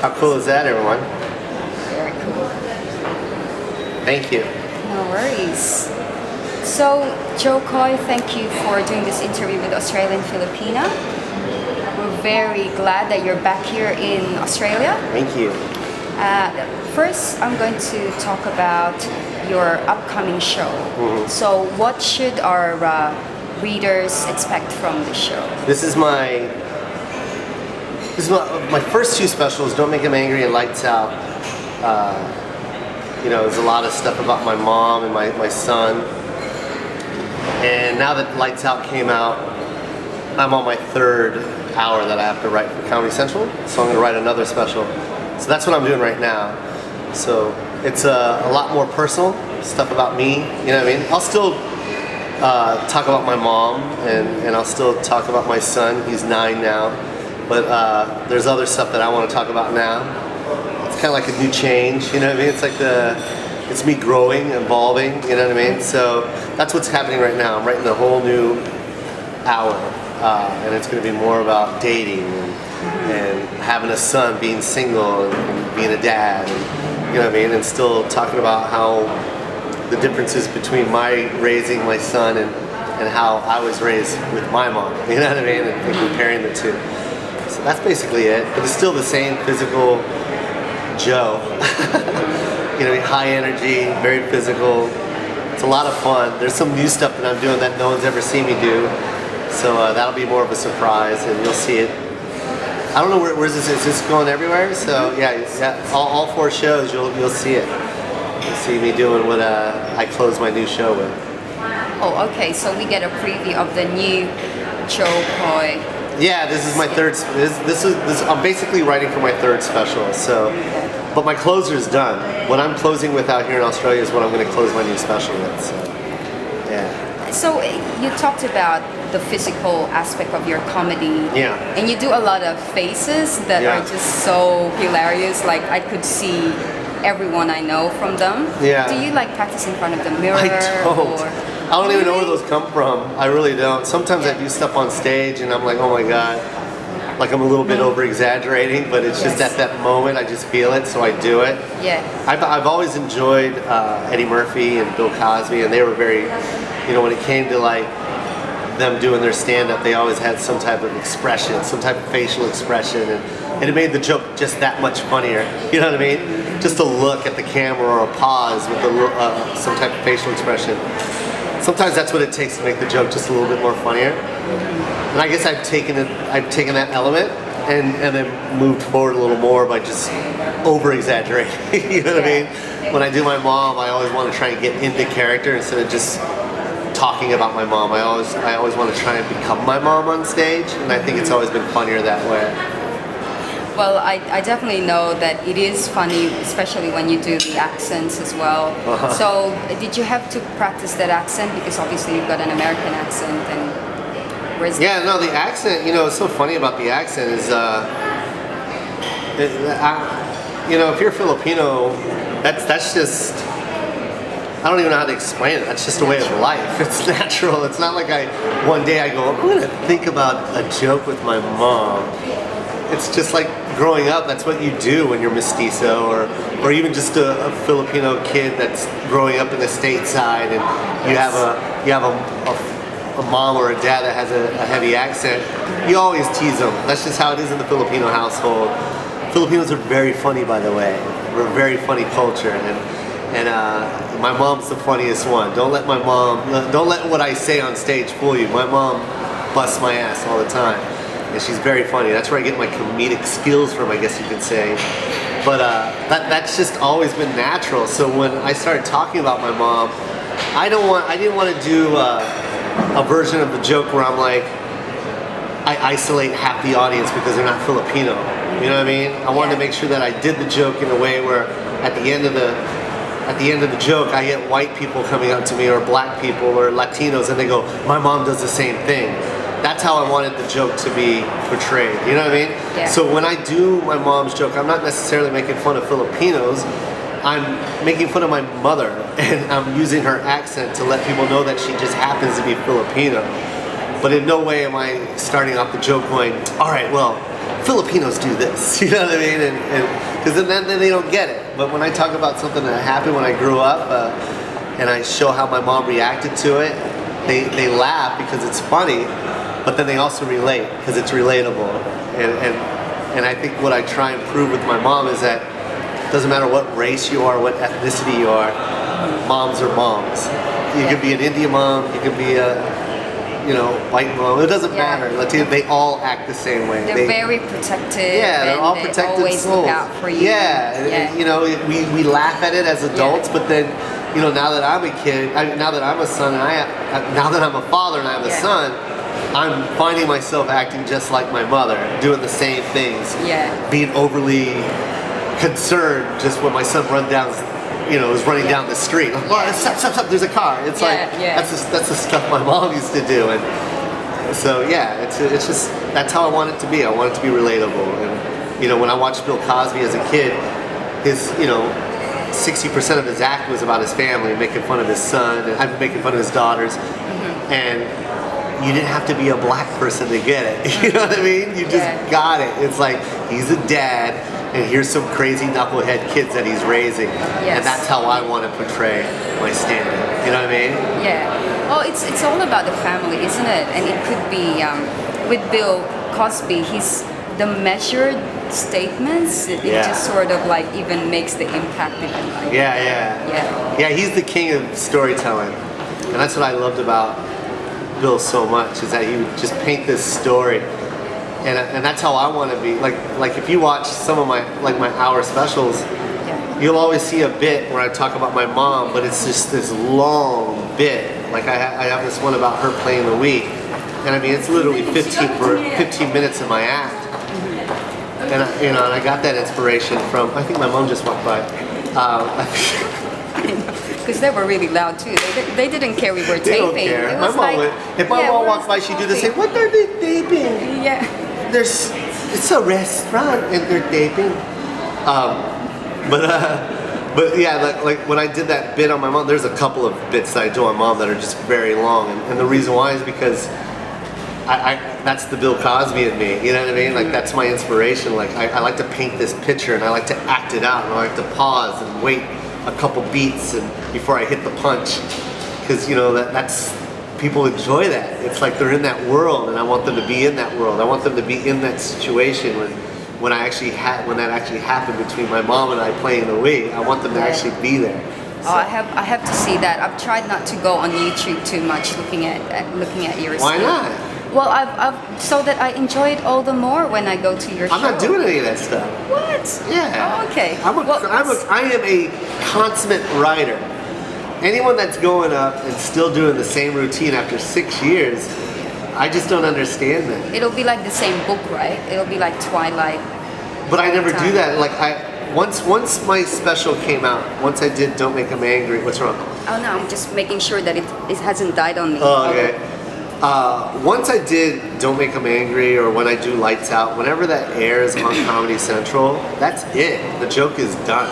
How cool is that, everyone? Very cool. Thank you. No worries. So, Joe Coy, thank you for doing this interview with Australian Filipina. We're very glad that you're back here in Australia. Thank you. First, I'm going to talk about your upcoming show. So, what should our readers expect from the show? This is my first two specials. Don't Make Him Angry and Lights Out. There's a lot of stuff about my mom and my son. And now that Lights Out came out, I'm on my third hour that I have to write for Comedy Central. So I'm going to write another special. So that's what I'm doing right now. So it's a lot more personal stuff about me. You know what I mean? I'll still talk about my mom and I'll still talk about my son. He's 9 now. But there's other stuff that I want to talk about now. It's kind of like a new change, you know what I mean? It's like it's me growing, evolving, you know what I mean? So that's what's happening right now. I'm writing a whole new hour, and it's going to be more about dating and having a son, being single, and being a dad, and, you know what I mean? And still talking about how the differences between my raising my son and how I was raised with my mom, you know what I mean? And comparing the two. So that's basically it, but it's still the same physical Joe. High energy, very physical. It's a lot of fun. There's some new stuff that I'm doing that no one's ever seen me do. So that'll be more of a surprise, and you'll see it. I don't know where is this? Is this going everywhere? So yeah, all 4 shows you'll see it. You'll see me doing what I close my new show with. Oh, okay. So we get a preview of the new Joe Coy. Yeah, this is my third. This is. I'm basically writing for my third special. So, but my closer's done. What I'm closing with out here in Australia is what I'm going to close my new special with. So, yeah. So you talked about the physical aspect of your comedy. Yeah. And you do a lot of faces that are just so hilarious. Like I could see everyone I know from them. Yeah. Do you like practice in front of the mirror? I don't. Or I don't even know where those come from. I really don't. Sometimes I do stuff on stage and I'm like, oh my God, like I'm a little bit over exaggerating, but it's just at that moment I just feel it, so I do it. Yeah. I've always enjoyed Eddie Murphy and Bill Cosby, and they were very, when it came to like them doing their stand-up, they always had some type of expression, some type of facial expression, and it made the joke just that much funnier. You know what I mean? Just a look at the camera or a pause with some type of facial expression. Sometimes that's what it takes to make the joke just a little bit more funnier. And I guess I've taken that element and then moved forward a little more by just over exaggerating. You know what I mean? When I do my mom, I always want to try and get into character instead of just talking about my mom. I always want to try and become my mom on stage, and I think it's always been funnier that way. Well, I definitely know that it is funny, especially when you do the accents as well. So did you have to practice that accent? Because obviously you've got an American accent, and where's no, the accent, what's so funny about the accent is, if you're Filipino, that's just, I don't even know how to explain it. That's just a way of life. It's natural. It's not like one day I go, I'm going to think about a joke with my mom. It's just like growing up, that's what you do when you're mestizo or even just a Filipino kid that's growing up in the stateside, and you have a mom or a dad that has a heavy accent. You always tease them. That's just how it is in the Filipino household. Filipinos are very funny, by the way. We're a very funny culture, and my mom's the funniest one. Don't let what I say on stage fool you. My mom busts my ass all the time. And she's very funny. That's where I get my comedic skills from, I guess you could say. But that's just always been natural. So when I started talking about my mom, I didn't want to do a version of the joke where I'm like, I isolate half the audience because they're not Filipino. You know what I mean? I wanted to make sure that I did the joke in a way where at the end of the joke, I get white people coming up to me, or black people, or Latinos, and they go, my mom does the same thing. That's how I wanted the joke to be portrayed, you know what I mean? Yeah. So when I do my mom's joke, I'm not necessarily making fun of Filipinos, I'm making fun of my mother, and I'm using her accent to let people know that she just happens to be Filipino. But in no way am I starting off the joke going, all right, well, Filipinos do this, you know what I mean? And because then they don't get it. But when I talk about something that happened when I grew up, and I show how my mom reacted to it, they laugh because it's funny, but then they also relate because it's relatable. And I think what I try and prove with my mom is that it doesn't matter what race you are, what ethnicity you are, moms are moms. You could be an Indian mom, you could be a white mom. It doesn't matter. Latino, they all act the same way. They're very protective. Yeah, they're all protected always souls. Look out for you. Yeah, and, we laugh at it as adults, but then now that I'm a kid, now that I'm a son, and now that I'm a father and I have a son, I'm finding myself acting just like my mother, doing the same things. Yeah. Being overly concerned just when my son is running down the street. Like, oh, stop, there's a car. It's that's the stuff my mom used to do. And so it's just, that's how I want it to be. I want it to be relatable. And when I watched Bill Cosby as a kid, his 60% of his act was about his family, making fun of his son, and I'm making fun of his daughters. And you didn't have to be a black person to get it. You know what I mean? You just got it. It's like, he's a dad, and here's some crazy knucklehead kids that he's raising. And that's how I want to portray my stand-up. You know what I mean? Yeah. Oh, it's all about the family, isn't it? And it could be, with Bill Cosby, the measured statements, it just sort of like even makes the impact even like Yeah, he's the king of storytelling. And that's what I loved about Bill so much, is that he would just paint this story. And that's how I want to be. Like if you watch some of my hour specials, you'll always see a bit where I talk about my mom, but it's just this long bit. Like I have this one about her playing the Wii, and I mean it's literally 15 minutes of my act. And I got that inspiration from, I think my mom just walked by. Because they were really loud too. They didn't care we were taping. They don't care. If my mom walks by, she'd do the same. What are they taping? Yeah. It's a restaurant and they're taping. But yeah, like when I did that bit on my mom, there's a couple of bits that I do on mom that are just very long, and the reason why is because that's the Bill Cosby in me, you know what I mean? Like that's my inspiration. Like I like to paint this picture and I like to act it out, and I like to pause and wait a couple beats and before I hit the punch, because that's people enjoy that. It's like they're in that world, and I want them to be in that world. I want them to be in that situation when that actually happened between my mom and I playing the Wii. I want them to actually be there. So. Oh, I have to see that. I've tried not to go on YouTube too much, looking at your. Why not? Well, I've so that I enjoy it all the more when I go to your show. I'm not doing any of that stuff. What? Yeah. Oh, okay. I am a consummate writer. Anyone that's going up and still doing the same routine after 6 years, I just don't understand that. It'll be like the same book, right? It'll be like Twilight. But I never do that. Like once my special came out, once I did Don't Make 'Em Angry. What's wrong? Oh no, I'm just making sure that it hasn't died on me. Oh, okay. Once I did Don't Make 'Em Angry, or when I do Lights Out, whenever that airs on Comedy Central, that's it. The joke is done.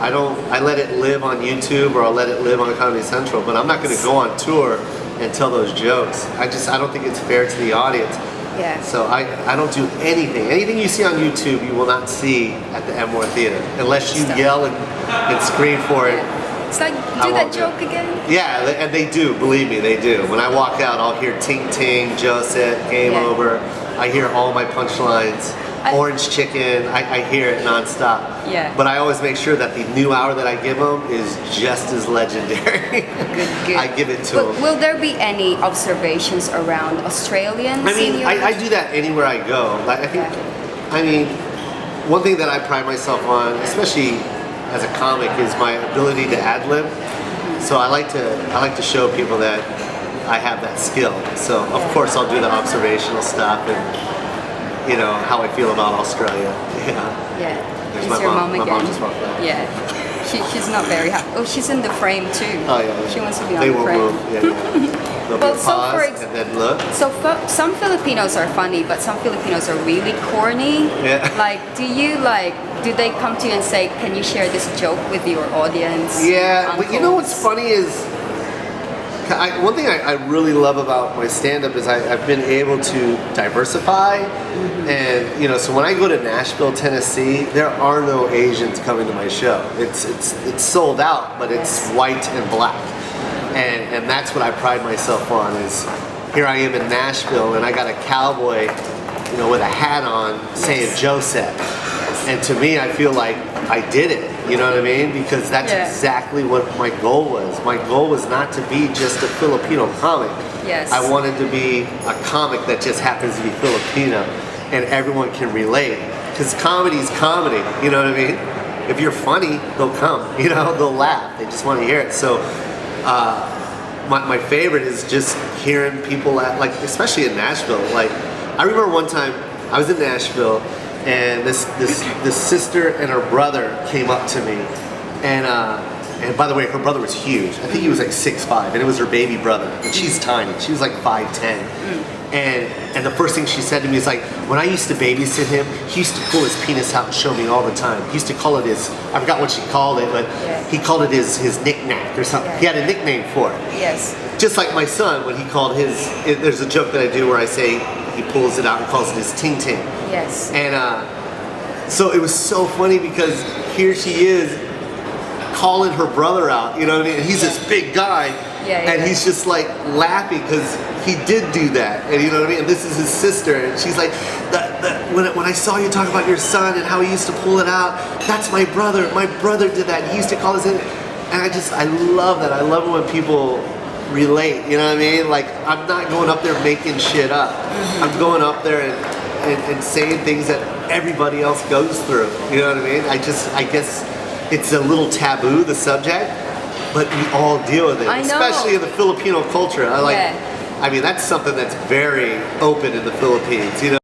I let it live on YouTube, or I'll let it live on Comedy Central, but I'm not going to go on tour and tell those jokes. I don't think it's fair to the audience. Yeah. So I don't do anything. Anything you see on YouTube, you will not see at the Emor Theater, unless you yell and scream for it. It's like, do that joke again? Yeah, and they do, believe me, they do. When I walk out, I'll hear ting ting, Joseph, game over. I hear all my punchlines. Orange chicken, I hear it nonstop. Yeah. But I always make sure that the new hour that I give them is just as legendary. Good. I give it to them. Will there be any observations around Australians? I mean, I do that anywhere I go. Like, I mean, one thing that I pride myself on, especially as a comic, is my ability to ad-lib. So I like to show people that I have that skill. So of course I'll do the observational stuff and how I feel about Australia. Yeah. There's Is my your mom. mom again? My mom just walked by. Yeah. She's not very happy. Oh, she's in the frame too. Oh yeah. She wants to be on they the frame. Won't move. Yeah. They'll be pause and then look. So some Filipinos are funny, but some Filipinos are really corny. Yeah. Like, do they come to you and say, "Can you share this joke with your audience?" Yeah, but you know what's funny is, One thing I really love about my stand-up is I've been able to diversify, and you know, so when I go to Nashville, Tennessee, there are no Asians coming to my show. It's sold out, but it's white and black, and that's what I pride myself on. Is here I am in Nashville, and I got a cowboy, you know, with a hat on saying Joseph, and to me, I feel like I did it. You know what I mean? Because that's exactly what my goal was. My goal was not to be just a Filipino comic. Yes. I wanted to be a comic that just happens to be Filipino and everyone can relate. Because comedy's comedy, you know what I mean? If you're funny, they'll come, you know, they'll laugh. They just want to hear it. So my favorite is just hearing people like, especially in Nashville. Like, I remember one time I was in Nashville, and this sister and her brother came up to me, and by the way, her brother was huge. I think he was like 6'5", and it was her baby brother, and she's tiny. She was like 5'10", and the first thing she said to me is like, when I used to babysit him, he used to pull his penis out and show me all the time. He used to call it his, I forgot what she called it, but he called it his knick-knack or something. He had a nickname for it. Yes. Just like my son, when he called his, there's a joke that I do where I say he pulls it out and calls it his ting-ting. Yes. And so it was so funny because here she is calling her brother out, you know what I mean? And he's this big guy, and he's just like laughing because he did do that, and you know what I mean? And this is his sister, and she's like, when I saw you talk about your son and how he used to pull it out, that's my brother. My brother did that. He used to call us in, and I love that. I love it when people relate, you know what I mean? Like, I'm not going up there making shit up. I'm going up there and saying things that everybody else goes through, you know what I mean? I guess it's a little taboo, the subject, but we all deal with it, especially in the Filipino culture. I mean, that's something that's very open in the Philippines, you know?